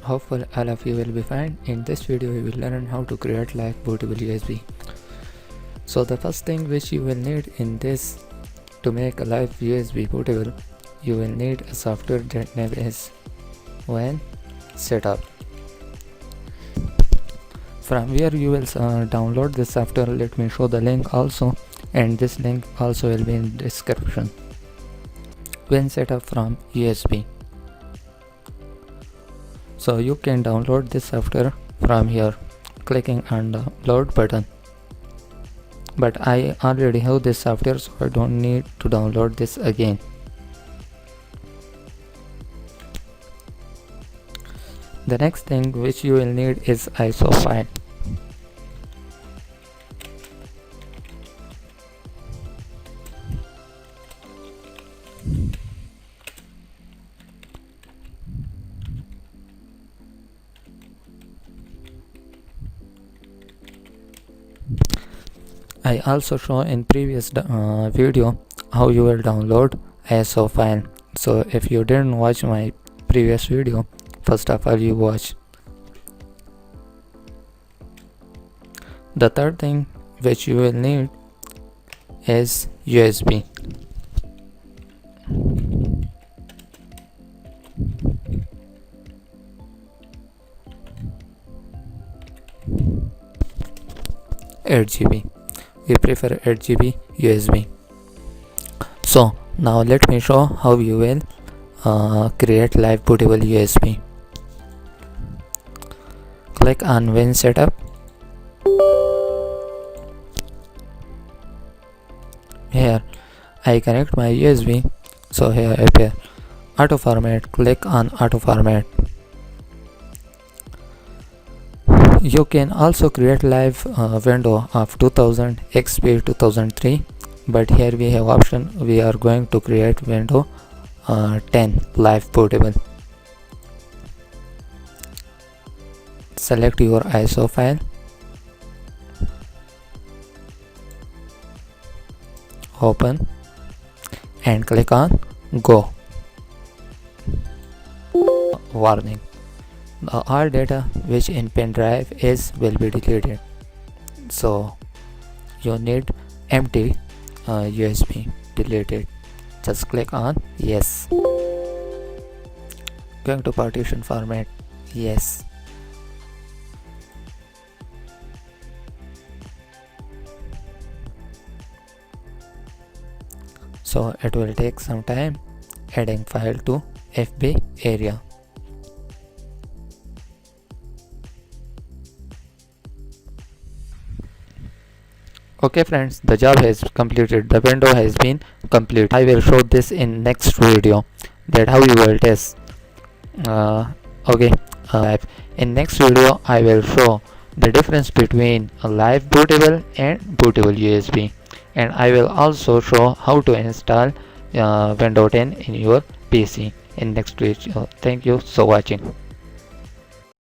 Hopefully all of you will be fine. In this video you will learn how to create live bootable USB. So the first thing which you will need in this to make a live USB bootable, you will need a software that name is When Setup. From where you will download this software, let me show the link also, and this link also will be in description. When Setup from USB. So you can download this software from here, clicking on the download button. But I already have this software, so I don't need to download this again. The next thing which you will need is ISO file. I also show in previous video how you will download ISO file. So if you didn't watch my previous video, first of all you watch. The third thing which you will need is USB. (8 GB). We prefer 8 GB USB. So now let me show how you will create live bootable USB. Click on When Setup. Here I connect my USB, so here appear auto format. Click on auto format. You can also create live window of 2000 XP 2003, but here we have option. We are going to create window 10 live bootable. Select your ISO file, open, and click on Go. Warning: all data which in pen drive will be deleted, so you need empty USB deleted. Just click on yes. Going to partition format, yes. So it will take some time adding file to FB area. Okay friends, the job has completed. The window has been complete. I will show this in next video, that how you will test. In next video I will show the difference between a live bootable and bootable USB, and I will also show how to install Windows 10 in your PC in next video. Thank you for watching.